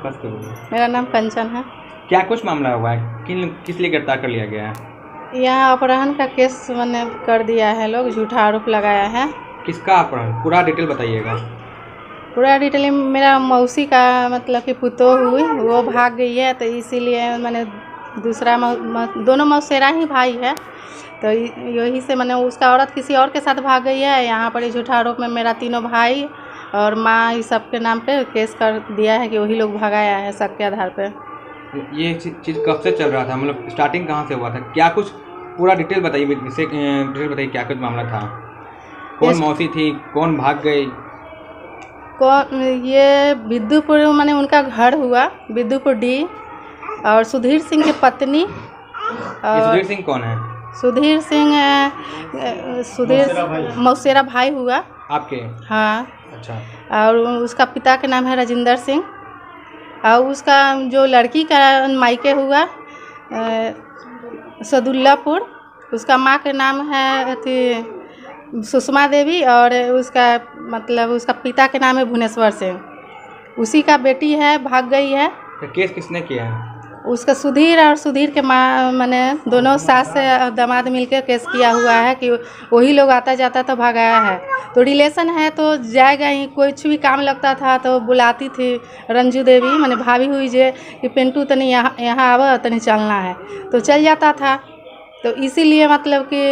कस के बोलिए। मेरा नाम कंचन है। क्या कुछ मामला हुआ है, किस लिए गिरफ्तार कर लिया गया है? यहाँ अपहरण का केस मैंने कर दिया है, लोग झूठा आरोप लगाया है। किसका अपहरण, पूरा डिटेल बताइएगा। पूरा डिटेल मेरा मौसी का मतलब कि पुतोह हुई, वो भाग गई है, तो इसीलिए मैंने दूसरा दोनों मौसेरा ही भाई है, तो यही से मैंने उसका औरत किसी और के साथ भाग गई है। यहाँ पर झूठा आरोप में मेरा तीनों भाई और माँ इस सब के नाम पे केस कर दिया है कि वही लोग भगाया है शक के आधार पे। ये चीज़ कब से चल रहा था, मतलब स्टार्टिंग कहाँ से हुआ था, क्या कुछ पूरा डिटेल बताइए, डिटेल बताइए क्या कुछ मामला था, कौन मौसी थी, कौन भाग गई? ये विद्युपुर माने उनका घर हुआ, विद्युपुर डी, और सुधीर सिंह की पत्नी। सुधीर सिंह कौन है? सुधीर सिंह सुधीर मौसेरा भाई हुआ आपके? हाँ। अच्छा। और उसका पिता के नाम है राजेंद्र सिंह, और उसका जो लड़की का मायके हुआ सदुल्लापुर, उसका माँ के नाम है थी सुषमा देवी, और उसका मतलब उसका पिता के नाम है भुवनेश्वर सिंह। उसी का बेटी है, भाग गई है। तो केस किसने किया है? उसका सुधीर और सुधीर के माँ मैंने दोनों सास से दामाद मिलकर केस किया हुआ है कि वही लोग आता जाता तो भगाया है। तो रिलेशन है तो जाएगा ही, कुछ भी काम लगता था तो बुलाती थी रंजू देवी मैंने भाभी हुई जे कि पिंटू तनी यहाँ आवा तनी चलना है, तो चल जाता था। तो इसीलिए मतलब कि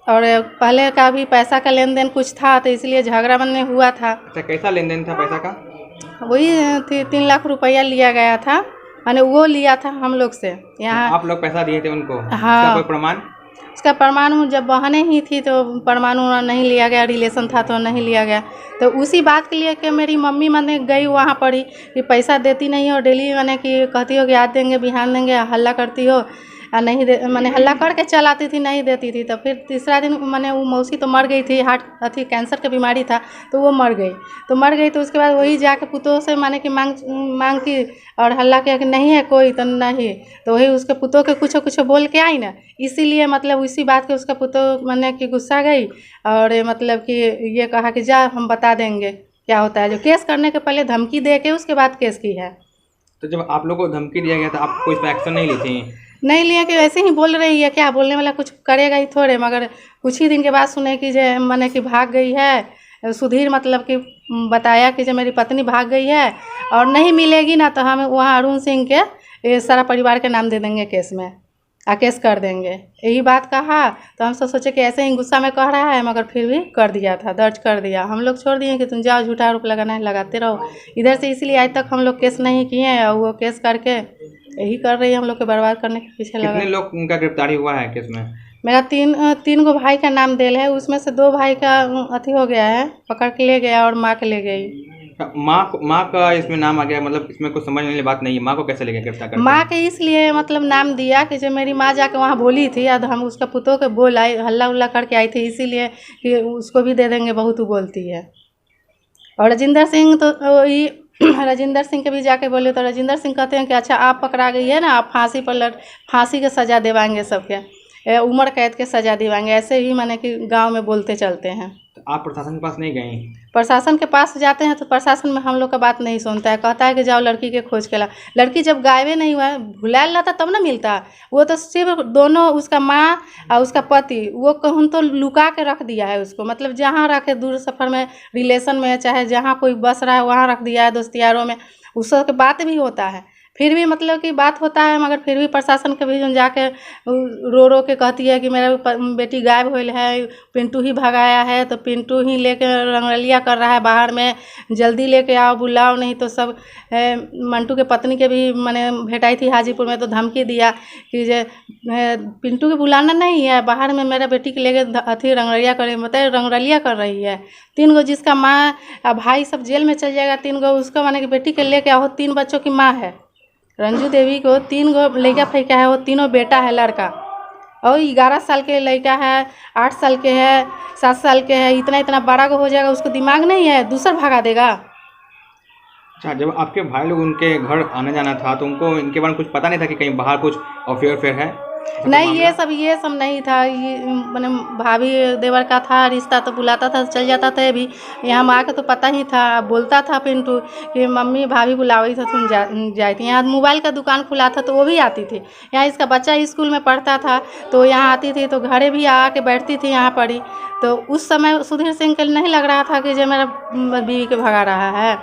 और पहले का भी पैसा का लेन देन कुछ था, तो इसलिए झगड़ा बनने हुआ था। अच्छा, कैसा लेन देन था पैसा का? वही 3 लाख रुपया लिया गया था, मैंने वो लिया था हम लोग से। यहाँ आप लोग पैसा दिए थे उनको? हाँ। इसका कोई प्रमाण? उसका प्रमाण जब बहनें ही थी तो प्रमाण नहीं लिया गया, रिलेशन था तो नहीं लिया गया। तो उसी बात के लिए कि मेरी मम्मी मैंने गई वहाँ पर ही कि पैसा देती नहीं हो, डेली मैंने कि कहती हो कि आज देंगे बिहान देंगे, हल्ला करती हो और नहीं दे, मैंने हल्ला करके चलाती थी, नहीं देती थी। तो फिर तीसरा दिन मैंने वो मौसी तो मर गई थी, हार्ट कैंसर का बीमारी था, तो वो मर गई। तो उसके बाद वही जाके पुतोह से माने कि मांग की और हल्ला किया कि नहीं है कोई, तो नहीं, तो वही उसके पुतोह के कुछ बोल के आई ना, इसीलिए मतलब इसी बात के उसका पुतोह मैंने कि गुस्सा गई और मतलब कि ये कहा कि जा हम बता देंगे क्या होता है। जो केस करने के पहले धमकी दे के उसके बाद केस की है। तो जब आप लोगों को धमकी दिया गया था, आप कोई एक्शन नहीं ली थी? नहीं लिया कि ऐसे ही बोल रही है, क्या बोलने वाला कुछ करेगा ही थोड़े। मगर कुछ ही दिन के बाद सुने कि जे मैंने कि भाग गई है, सुधीर मतलब कि बताया कि जो मेरी पत्नी भाग गई है और नहीं मिलेगी ना तो हम वहाँ अरुण सिंह के ये सारा परिवार के नाम दे देंगे केस में, केस कर देंगे, यही बात कहा। तो हम सब सोचे कि ऐसे ही गुस्सा में कह रहा है, मगर फिर भी कर दिया था, दर्ज कर दिया। हम लोग छोड़ दिए कि तुम जाओ झूठा आरोप लगाना है लगाते रहो इधर से, इसलिए आज तक हम लोग केस नहीं किए और वो केस करके यही कर रही है, हम लोग को बर्बाद करने के पीछे लगा। कितने लोग उनका गिरफ्तारी हुआ है केस में? मेरा तीन गो भाई का नाम देल है, उसमें से 2 भाई का अथी हो गया है, पकड़ के ले गया और माँ के ले गई। माँ का इसमें नाम आ गया, मतलब इसमें कुछ समझने वाली बात नहीं है। माँ को कैसे लेके गिरफ्तार करते? माँ के इसलिए मतलब नाम दिया कि जो मेरी माँ जाके वहाँ बोली थी और हम उसका पुतोह के बोल आई, हल्ला उल्ला करके आई थी, इसीलिए कि उसको भी दे देंगे, बहुत बोलती है। और राजेंद्र सिंह तो राजेंद्र सिंह के भी जाके बोले तो राजेंद्र सिंह कहते हैं कि अच्छा आप पकड़ा गई है ना, आप फांसी की सज़ा दिवाएंगे, सबके उम्र कैद के सज़ा दिवाएंगे, ऐसे ही माने कि गांव में बोलते चलते हैं। तो आप प्रशासन के पास नहीं गई? प्रशासन के पास जाते हैं तो प्रशासन में हम लोग का बात नहीं सुनता है, कहता है कि जाओ लड़की के खोज के ला। लड़की जब गायबे नहीं हुआ है, भुलाया रहता तब ना मिलता। वो तो सिर्फ दोनों उसका माँ और उसका पति वो कहूँ तो लुका के रख दिया है उसको, मतलब जहाँ रखे दूर सफ़र में, रिलेशन में, चाहे जहाँ कोई बस रहा है वहाँ रख दिया है, दोस्त यारों में, उस सब के बात भी होता है। फिर भी मतलब कि बात होता है, मगर फिर भी प्रशासन के भी जाके रो के कहती है कि मेरा बेटी गायब हुई है, पिंटू ही भगाया है, तो पिंटू ही लेके रंगरलिया कर रहा है बाहर में, जल्दी लेके आओ, बुलाओ, नहीं तो सब। मंटू के पत्नी के भी मैंने भेटाई थी हाजीपुर में, तो धमकी दिया कि जे पिंटू के बुलाना नहीं है, बाहर में मेरा बेटी के लेके अथी रंगरलिया कर, मतलब रंगरलिया कर रही है। 3 गो जिसका माँ भाई सब जेल में चल जाएगा, 3 गो उसका माने कि बेटी के लेके आओ, 3 बच्चों की माँ है रंजू देवी को, 3 गो लड़का फैका है, वो तीनों बेटा है लड़का, और 11 साल के लड़का है, 8 साल के है, 7 साल के है, इतना बड़ा को हो जाएगा, उसको दिमाग नहीं है, दूसरा भागा देगा। अच्छा, जब आपके भाई लोग उनके घर आने जाना था तो उनको इनके बारे में कुछ पता नहीं था कि कहीं बाहर कुछ अफेयर है? नहीं, ये सब नहीं था। ये मैंने भाभी देवर का था रिश्ता, तो बुलाता था चल जाता था। भी यहाँ हम आके तो पता ही था, बोलता था पिंटू कि मम्मी भाभी बुलावी था तुम जाई थी। यहाँ मोबाइल का दुकान खुला था तो वो भी आती थी। यहाँ इसका बच्चा स्कूल में पढ़ता था तो यहाँ आती थी, तो घरे भी आके बैठती थी यहाँ पर ही। तो उस समय सुधीर सिंह के नहीं लग रहा था कि जो मेरा बीवी के भगा रहा है।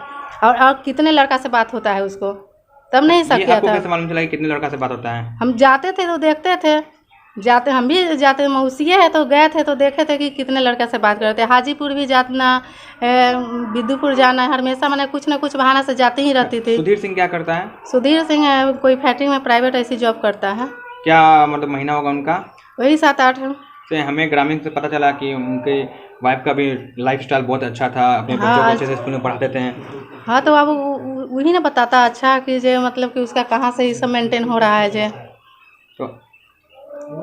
और कितने लड़का से बात होता है उसको, तब नहीं ये किया आपको था। कैसे मालूम चला कि कितने लड़का से बात होता है? हम जाते थे तो देखते थे, हम भी जाते, मौसिए है तो गए थे तो देखे थे कि कितने लड़का से बात करते। हाजीपुर भी जाना, बिद्दुपुर जाना, हमेशा मैंने कुछ ना कुछ बहाना से जाती ही रहती थी। सुधीर सिंह क्या करता है? सुधीर सिंह कोई फैक्ट्री में प्राइवेट ऐसी जॉब करता है। क्या मतलब महीना होगा उनका? वही 7-8 से हमें ग्रामीण से पता चला कि उनके वाइफ का भी लाइफस्टाइल बहुत अच्छा था, अपने बच्चों को अच्छे से स्कूल में पढ़ाते थे। हाँ, तो अब वही ना बताता अच्छा कि जो मतलब कि उसका कहाँ से ये सब मेंटेन हो रहा है जे। तो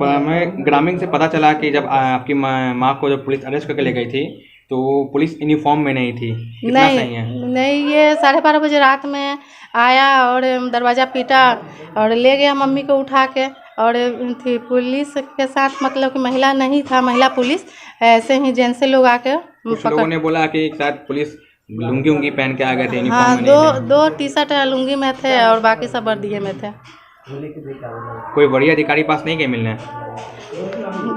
हमें ग्रामीण से पता चला कि जब आपकी माँ को जब पुलिस अरेस्ट करके ले गई थी तो वो पुलिस यूनिफॉर्म में नहीं थी। कितना सही है? नहीं, ये 12:30 बजे रात में आया और दरवाज़ा पीटा और ले गया मम्मी को उठा के। और थी पुलिस के साथ, मतलब कि महिला नहीं था, महिला पुलिस ऐसे ही जेंट्स लोग आके कुछ लोगों ने बोला कि शायद पुलिस लुंगी उंगी पहन के आ गए थे, यूनिफॉर्म हाँ, में नहीं थे। दो टी-शर्ट लुंगी में थे और बाकी सब वर्दिये में थे। कोई बड़ी अधिकारी पास नहीं गए मिलने?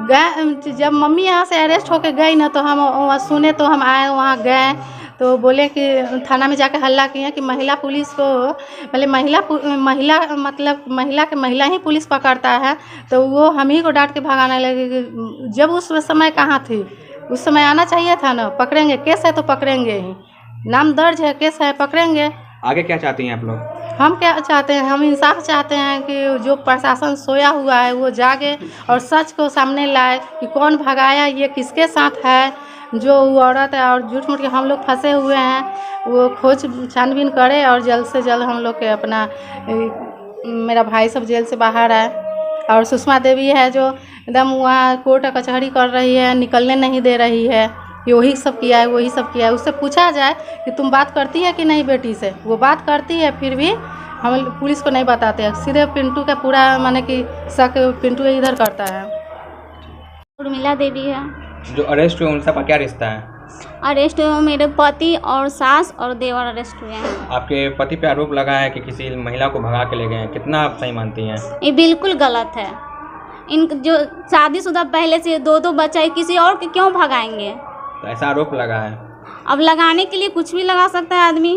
गए, जब मम्मी यहाँ से अरेस्ट होके गई ना तो हम वहाँ सुने, तो हम आए वहाँ गए तो बोले कि थाना में जाके हल्ला किए कि महिला पुलिस को, पहले महिला मतलब महिला ही पुलिस पकड़ता है, तो वो हम ही को डांट के भगाने लगे। जब उस समय कहाँ थी, उस समय आना चाहिए था ना। पकड़ेंगे, केस है तो पकड़ेंगे ही, नाम दर्ज है, केस है, पकड़ेंगे। आगे क्या चाहती हैं आप लोग? हम क्या चाहते हैं, हम इंसाफ चाहते हैं कि जो प्रशासन सोया हुआ है वो जागे और सच को सामने लाए कि कौन भगाया, ये किसके साथ है, जो वो औरत है और झूठ मूठ के हम लोग फंसे हुए हैं, वो खोज छानबीन करे और जल्द से जल्द हम लोग के अपना मेरा भाई सब जेल से बाहर आए। और सुषमा देवी है जो एकदम वहाँ कोर्ट कचहरी कर रही है, निकलने नहीं दे रही है, कि वही सब किया है, वही सब किया है। उससे पूछा जाए कि तुम बात करती है कि नहीं बेटी से, वो बात करती है, फिर भी हम पुलिस को नहीं बताते हैं। सीधे पिंटू का पूरा माने कि शक पिंटू इधर करता है। उर्मिला देवी है। जो अरेस्ट हुए उनसे आपका क्या रिश्ता है? अरेस्ट हुए मेरे पति और सास और देवर अरेस्ट हुए हैं। आपके पति पे आरोप लगा है कि किसी महिला को भगा के ले गए हैं, कितना आप सही मानती हैं? ये बिल्कुल गलत है। इन जो शादीशुदा पहले से 2-2 बच्चा है, किसी और के क्यों भगाएंगे? तो ऐसा आरोप लगा है। अब लगाने के लिए कुछ भी लगा सकता है आदमी।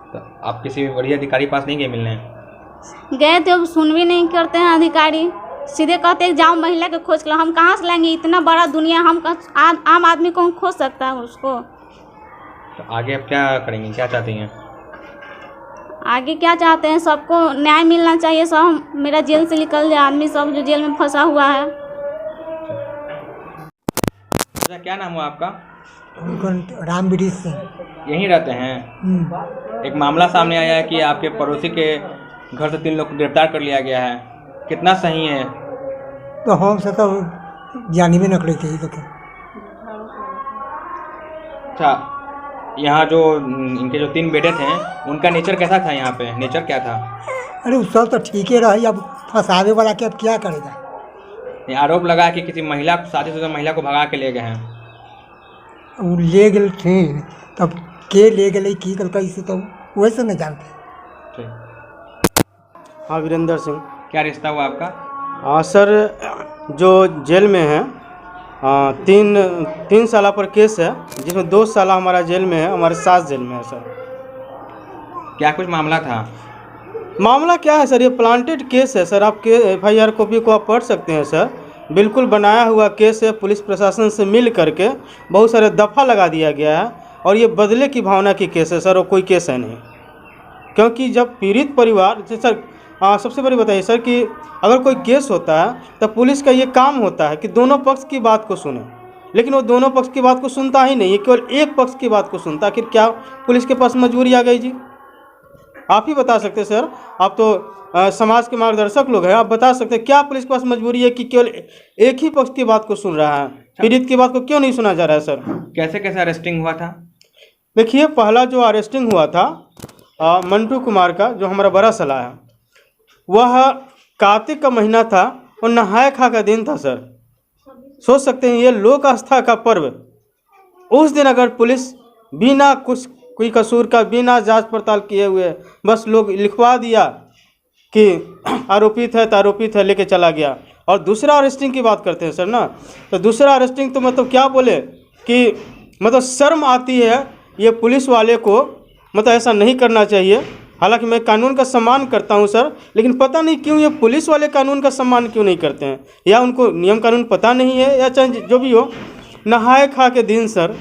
तो आप किसी बड़ी अधिकारी पास नहीं गए मिलने? गए थे, अब सुन भी नहीं करते हैं अधिकारी, सीधे कहते हैं जाओ महिला के खोज कर। हम कहाँ से लाएंगे, इतना बड़ा दुनिया, हम आम आदमी को खोज सकता है उसको। तो आगे आप क्या करेंगे, क्या चाहती हैं? आगे क्या चाहते हैं, सबको न्याय मिलना चाहिए। सब मेरा जेल से निकल जाए आदमी, सब जो जेल में फंसा हुआ है। अच्छा, क्या नाम हुआ आपका? रामवीर सिंह। यहीं रहते हैं? एक मामला सामने आया है कि आपके पड़ोसी के घर से 3 लोग को गिरफ्तार कर लिया गया है, कितना सही है? तो हम से तो जानी में नकली थी तो। अच्छा, यहाँ जो इनके जो 3 बेटे थे उनका नेचर कैसा था? यहाँ पे नेचर क्या था? अरे उस सब तो ठीक ही रही, अब फंसावे वाला के अब क्या करेगा। ये आरोप लगा है कि किसी महिला, शादीशुदा महिला को भगा के ले गए हैं। वो ले गए थे, तब के ले गए की कल का, इसे तो वैसे नहीं जानते। हाँ, वीरेंद्र सिंह। क्या रिश्ता हुआ आपका? हाँ सर, जो जेल में है 3 साल पर केस है, जिसमें 2 साल हमारा जेल में है, हमारे सास जेल में है सर। क्या कुछ मामला था? मामला क्या है सर, ये प्लांटेड केस है सर। आपके FIR कॉपी को आप पढ़ सकते हैं सर। बिल्कुल बनाया हुआ केस है, पुलिस प्रशासन से मिल करके बहुत सारे दफ़ा लगा दिया गया है और ये बदले की भावना की केस है सर, और कोई केस है नहीं। क्योंकि जब पीड़ित परिवार सर, सबसे बड़ी बताइए सर कि अगर कोई केस होता है तो पुलिस का ये काम होता है कि दोनों पक्ष की बात को सुने, लेकिन वो दोनों पक्ष की बात को सुनता ही नहीं है, केवल एक पक्ष की बात को सुनता। आखिर क्या पुलिस के पास मजबूरी आ गई जी? आप ही बता सकते सर, आप तो समाज के मार्गदर्शक लोग हैं, आप बता सकते हैं क्या पुलिस के पास मजबूरी है कि केवल एक ही पक्ष की बात को सुन रहा है, पीड़ित की बात को क्यों नहीं सुना जा रहा है सर? कैसे कैसे अरेस्टिंग हुआ था? देखिए, पहला जो अरेस्टिंग हुआ था मंटू कुमार का, जो हमारा बड़ा साला है, वह कार्तिक का महीना था और नहाय खा का दिन था सर। सोच सकते हैं ये लोक आस्था का पर्व, उस दिन अगर पुलिस बिना कुछ कोई कसूर का, बिना जांच पड़ताल किए हुए बस लोग लिखवा दिया कि आरोपित है तो आरोपित है, लेके चला गया। और दूसरा अरेस्टिंग की बात करते हैं सर ना, तो दूसरा अरेस्टिंग तो मतलब क्या बोले कि मतलब शर्म आती है ये पुलिस वाले को, मतलब ऐसा नहीं करना चाहिए। हालांकि मैं कानून का सम्मान करता हूं सर, लेकिन पता नहीं क्यों ये पुलिस वाले कानून का सम्मान क्यों नहीं करते हैं, या उनको नियम कानून पता नहीं है, या चाहे जो भी हो। नहाय खा के दिन सर,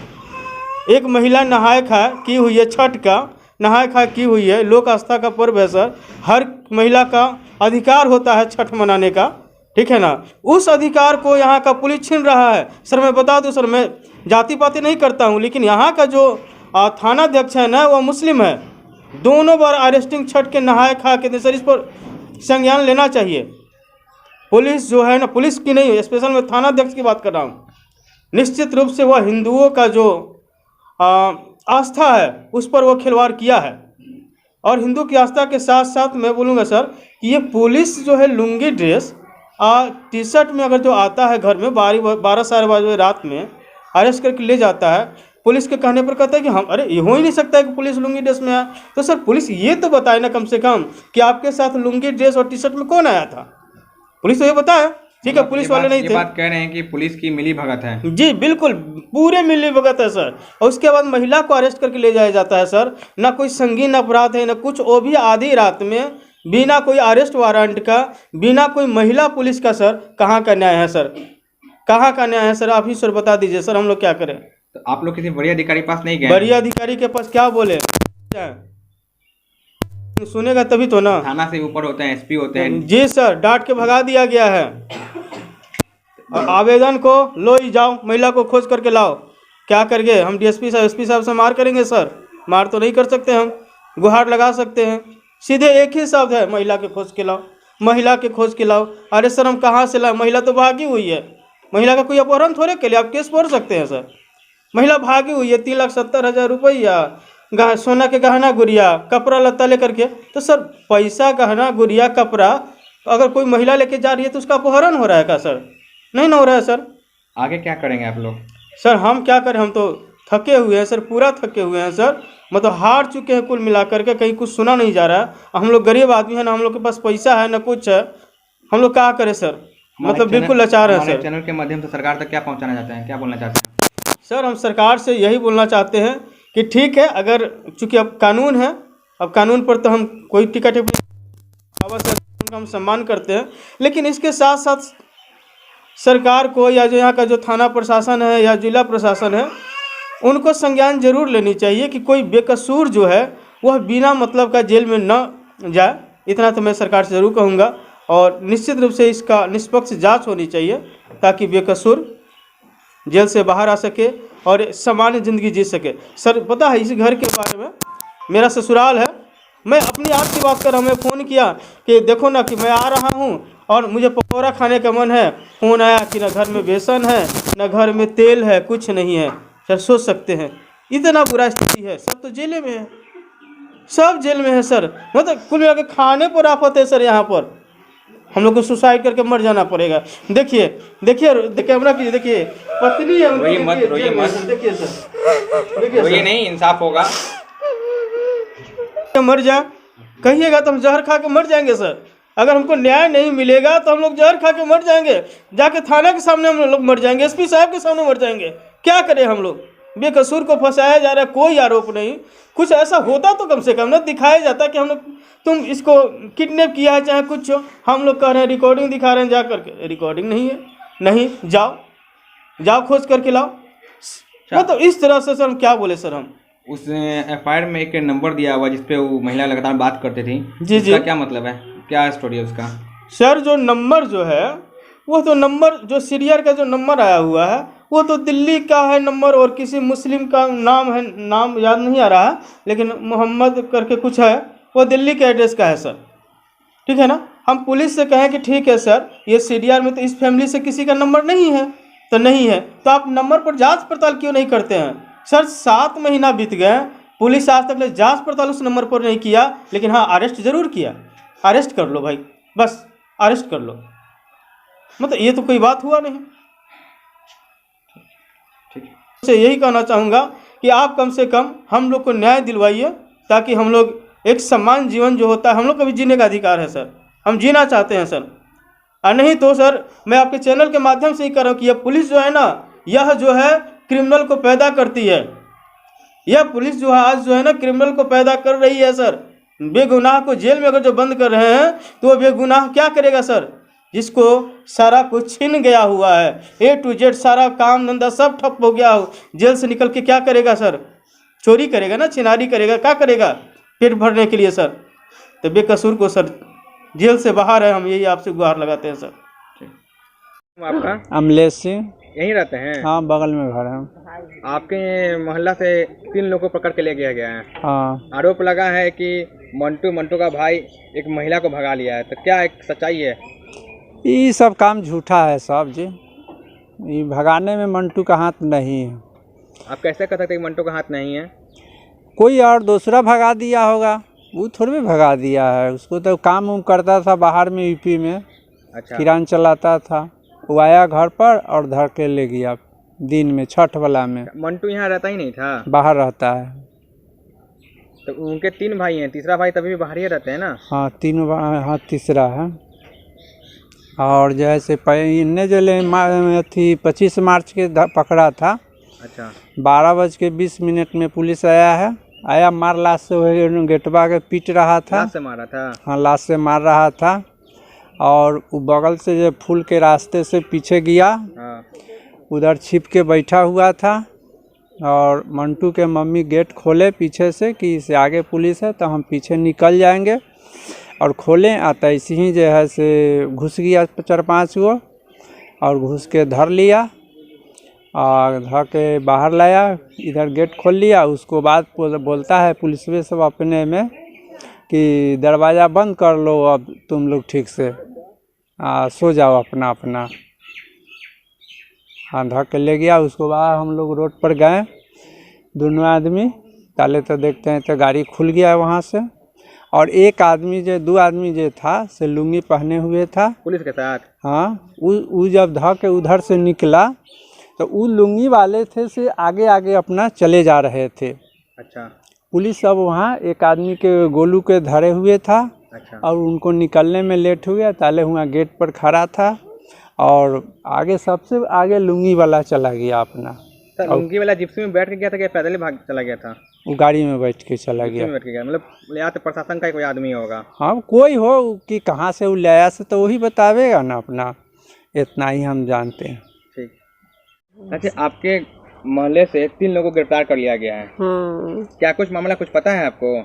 एक महिला नहाय खा की हुई है, छठ का नहाय खा की हुई है, लोक आस्था का पर्व है सर। हर महिला का अधिकार होता है छठ मनाने का, ठीक है ना। उस अधिकार को यहाँ का पुलिस छीन रहा है सर। मैं बता दूं सर, मैं जाति पाति नहीं करता हूँ, लेकिन यहाँ का जो थानाध्यक्ष है ना वो मुस्लिम है। दोनों बार अरेस्टिंग छठ के नहाय खा के दिन सर, इस पर संज्ञान लेना चाहिए। पुलिस जो है ना, पुलिस की नहीं, स्पेशल मैं थानाध्यक्ष की बात कर रहा हूँ। निश्चित रूप से वह हिंदुओं का जो आस्था है उस पर वो खिलवाड़ किया है। और हिंदू की आस्था के साथ साथ मैं बोलूँगा सर कि ये पुलिस जो है लुंगी ड्रेस टी शर्ट में अगर जो आता है घर में 12 साढ़े 12 बजे रात में अरेस्ट करके ले जाता है, पुलिस के कहने पर कहता है कि हम, अरे ये हो ही नहीं सकता है कि पुलिस लुंगी ड्रेस में आया। तो सर पुलिस ये तो बताए ना कम से कम कि आपके साथ लुंगी ड्रेस और टी शर्ट में कौन आया था। पुलिस तो ये बताया, ठीक है, पुलिस वाले नहीं थे। ये बात कह रहे हैं कि पुलिस की मिली भगत है। जी बिल्कुल, पूरे मिली भगत है सर। और उसके बाद महिला को अरेस्ट करके ले जाया जाता है सर। ना कोई संगीन अपराध है ना कुछ, वो भी आधी रात में बिना कोई अरेस्ट वारंट का, बिना कोई महिला पुलिस का। सर कहाँ का न्याय है सर, कहाँ का न्याय है सर? आप ही सर बता दीजिए सर, हम लोग क्या करें? तो आप लोग किसी बड़े अधिकारी के पास नहीं गए? बड़े अधिकारी के पास क्या बोले, सुनेगा तभी तो ना। थाना से ऊपर होते हैं, एसपी होते हैं। जी सर, डांट के भगा दिया गया है। और आवेदन को लो ही जाओ, महिला को खोज करके लाओ। क्या करेंगे हम? डीएसपी साहब, एसपी साहब से मार करेंगे सर? मार तो नहीं कर सकते हम, गुहार लगा सकते हैं। सीधे एक ही शब्द है, महिला के खोज के लाओ, महिला के खोज के लाओ। अरे सर हम कहाँ से लाए? महिला तो भागी हुई है। महिला का कोई अपहरण थोड़े के लिए आप केस पढ़ सकते हैं सर। महिला भागी हुई है, 3,70,000 रुपया, सोना के गहना गुड़िया, कपड़ा लत्ता लेकर के। तो सर पैसा, गहना गुड़िया, कपड़ा अगर कोई महिला लेके जा रही है तो उसका अपहरण हो रहा है क्या सर? नहीं ना हो रहा है सर। आगे क्या करेंगे आप लोग? सर हम क्या करें, हम तो थके हुए हैं सर, पूरा थके हुए हैं सर। मतलब हार चुके हैं कुल मिला करके, कहीं कुछ सुना नहीं जा रहा है। हम लोग गरीब आदमी हैं ना, हम लोग के पास पैसा है ना कुछ है, हम लोग क्या करें सर? मतलब बिल्कुल लाचार है सर। चैनल के माध्यम से सरकार तक क्या पहुंचाना चाहते हैं, क्या बोलना चाहते हैं? सर हम सरकार से यही बोलना चाहते हैं कि ठीक है, अगर चूँकि अब कानून है, अब कानून पर तो हम कोई टिकट हम सम्मान करते हैं, लेकिन इसके साथ साथ सरकार को या जो यहाँ का जो थाना प्रशासन है या जिला प्रशासन है, उनको संज्ञान जरूर लेनी चाहिए कि कोई बेकसूर जो है वह बिना मतलब का जेल में न जाए। इतना तो मैं सरकार से ज़रूर कहूँगा। और निश्चित रूप से इसका निष्पक्ष जांच होनी चाहिए ताकि बेकसूर जेल से बाहर आ सके और सामान्य ज़िंदगी जी सके। सर पता है इस घर के बारे में, मेरा ससुराल है, मैं अपनी आप की बात कर रहा हूँ। मैं फ़ोन किया कि देखो ना कि मैं आ रहा हूँ और मुझे पकौड़ा खाने का मन है। फ़ोन आया कि ना घर में बेसन है, ना घर में तेल है, कुछ नहीं है। सर सोच सकते हैं इतना बुरा स्थिति है। सब तो जेल में है, सब जेल में है सर। मतलब कुल मिला के खाने पर आफत है सर। यहाँ पर हम लोग को सुसाइड करके मर जाना पड़ेगा। देखिए देखिए कैमरा कीजिए, देखिए पत्नी है, रोइए मत, रोइए मत, देखिए सर, देखिए रोइए नहीं, इंसाफ होगा। मर जाए कहिएगा तो हम जहर खा के मर जाएंगे सर। अगर हमको न्याय नहीं मिलेगा तो हम लोग जहर खा के मर जाएंगे, जाके थाना के सामने हम लोग मर जाएंगे, एसपी साहब के सामने मर जाएंगे। क्या करें हम लोग? बेकसूर को फंसाया जा रहा है, कोई आरोप नहीं। कुछ ऐसा होता तो कम से कम ना दिखाया जाता कि हम लोग, तुम इसको किडनैप किया है चाहे कुछ हो। हम लोग कह रहे हैं, रिकॉर्डिंग दिखा रहे हैं, जा करके रिकॉर्डिंग नहीं है। नहीं, जाओ खोज करके लाओ। मतलब इस तरह से सर हम क्या बोले सर? हम उस FIR में एक नंबर दिया हुआ जिसपे वो महिला लगातार बात करती थी। जी जी, क्या मतलब है, क्या स्टोरी है उसका? सर जो नंबर जो है वो तो नंबर जो सीरियल का जो नंबर आया हुआ है वो तो दिल्ली का है नंबर, और किसी मुस्लिम का नाम है, नाम याद नहीं आ रहा है, लेकिन मोहम्मद करके कुछ है, वो दिल्ली के एड्रेस का है सर। ठीक है ना? हम पुलिस से कहें कि ठीक है सर, ये सीरियल में तो इस फैमिली से किसी का नंबर नहीं है, तो नहीं है तो आप नंबर पर जांच पड़ताल क्यों नहीं करते हैं? सर 7 महीना बीत गए, पुलिस आज तक जांच पड़ताल उस नंबर पर नहीं किया, लेकिन हाँ अरेस्ट जरूर किया। अरेस्ट कर लो भाई, बस अरेस्ट कर लो। मतलब ये तो कोई बात हुआ नहीं। ठीक है। से यही कहना चाहूँगा कि आप कम से कम हम लोग को न्याय दिलवाइए, ताकि हम लोग एक सम्मान जीवन जो होता है, हम लोग का भी जीने का अधिकार है सर, हम जीना चाहते हैं सर। और नहीं तो सर मैं आपके चैनल के माध्यम से ही कह रहा हूँ कि यह पुलिस जो है ना, यह जो है क्रिमिनल को पैदा करती है। यह पुलिस जो है आज जो है ना क्रिमिनल को पैदा कर रही है सर। बेगुनाह को जेल में अगर जो बंद कर रहे हैं तो वह बेगुनाह क्या करेगा सर? जिसको सारा कुछ छीन गया हुआ है, A to Z सारा काम धंधा सब ठप हो गया हो, जेल से निकल के क्या करेगा सर? चोरी करेगा ना, छिनारी करेगा, क्या करेगा पेट भरने के लिए सर? तो बेकसूर को सर जेल से बाहर है, हम यही आपसे गुहार लगाते हैं सर। आपका अमलेश सिंह। यहीं रहते हैं? हाँ, बगल में घर है। आपके मोहल्ला से 3 लोगों को पकड़ के ले गया गया है। हाँ, आरोप लगा है कि मंटू का भाई एक महिला को भगा लिया है, तो क्या एक सच्चाई है? ये सब काम झूठा है साहब जी। ये भगाने में मंटू का हाथ नहीं है। आप कैसे कह सकते हैं कि मंटू का हाथ नहीं है? कोई और दूसरा भगा दिया होगा, वो थोड़ी भी भगा दिया है। उसको तो काम उम करता था बाहर में, यूपी में अच्छा, किरान चलाता था। वो आया घर पर और धर के ले गया दिन में, छठ वाला में। मंटू यहाँ रहता ही नहीं था, बाहर रहता है। तो उनके 3 भाई हैं, तीसरा भाई तभी भी बाहर ही रहते हैं ना? हाँ, तीनों हाँ, तीसरा है। और जैसे इन्हें जो थी 25 मार्च के पकड़ा था। अच्छा, 12:20 में पुलिस आया मार लाश से वही गेटवा के पीट रहा था। लाश से मारा था? हाँ, लाश से मार रहा था। और वो बगल से जो फूल के रास्ते से पीछे गया, हाँ। उधर छिप के बैठा हुआ था। और मंटू के मम्मी गेट खोले पीछे से कि इससे आगे पुलिस है तो हम पीछे निकल जाएंगे, और खोलें आता ऐसे ही जो है से घुस गया 4-5 गो, और घुस के धर लिया और धर के बाहर लाया, इधर गेट खोल लिया। उसको बाद बोलता है पुलिस में सब अपने में कि दरवाज़ा बंद कर लो, अब तुम लोग ठीक से सो जाओ अपना अपना। हाँ, धर के ले गया। उसको बाद हम लोग रोड पर गए, दोनों आदमी ताले तो देखते हैं तो गाड़ी खुल गया वहाँ से। और एक आदमी जो 2 आदमी जो था से लुंगी पहने हुए था पुलिस के साथ। हाँ, वो जब धर के उधर से निकला तो वो लुंगी वाले थे से आगे आगे अपना चले जा रहे थे। अच्छा, पुलिस अब वहाँ एक आदमी के गोलू के धरे हुए था। अच्छा, और उनको निकलने में लेट हो गया, ताले हुआ गेट पर खड़ा था। और आगे सबसे आगे लुंगी वाला चला गया अपना। तो लुंगी वाला जिप्सी में बैठ के गया था कि पैदल ही भाग चला गया था? वो गाड़ी में बैठ के चला जिप्सी गया। में बैठ के गया, मतलब या तो प्रशासन का ही कोई आदमी होगा। हाँ, कोई हो कि कहाँ से वो लाया से तो वही बतावेगा ना अपना, इतना ही हम जानते हैं। ठीक। अच्छा, आपके मोहल्ले से 3 लोगों को गिरफ्तार कर लिया गया है। हाँ, क्या कुछ मामला कुछ पता है आपको?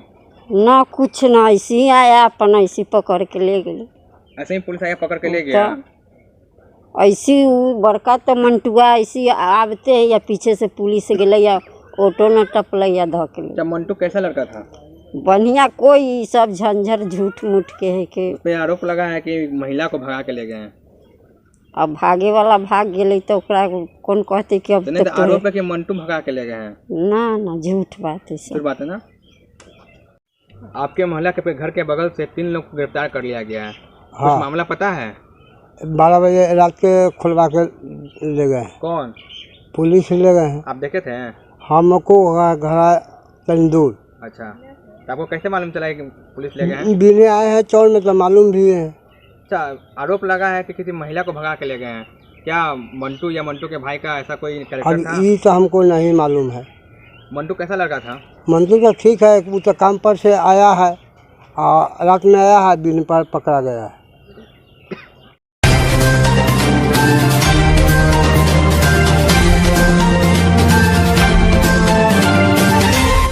ना कुछ ना, ऐसे ही आया अपन, ऐसे पकड़ के ले गए। ऐसे ही पुलिस आया पकड़ के ले गया? ऐसी बड़का तो मंटुआ ऐसी आबते या पीछे से पुलिस गए या ऑटो न टपल या धके। जब मंटू कैसा लड़का था? बढ़िया, कोई सब झंझर झूठ मूठ के है के। उस पे आरोप लगा है कि महिला को भगा के ले गए हैं। अब भागे वाला भाग गए तो ओकरा कौन कहते कि अब तो नहीं, तो आरोप है कि मंटू भगा के ले गए हैं। ना झूठ बात है फिर बात है ना। आपके मोहल्ला के घर के बगल से 3 लोग को गिरफ्तार कर लिया गया है। कुछ मामला पता है? 12 बजे रात के खुलवा के ले गए। कौन? पुलिस ले गए हैं। आप देखे थे? हमको घर तंदूर। अच्छा, तो आपको कैसे मालूम चला कि पुलिस ले गए हैं? बिने आए हैं चौर में तो मालूम भी है। अच्छा, आरोप लगा है कि किसी महिला को भगा के ले गए हैं। क्या मंटू या मंटू के भाई का ऐसा कोई कैरेक्टर था? अब ये तो हमको नहीं मालूम है। मंटू कैसा लड़का था? मंटू तो ठीक है, वो तो काम पर से आया है और रात में आया है, दिन पर पकड़ा गया है।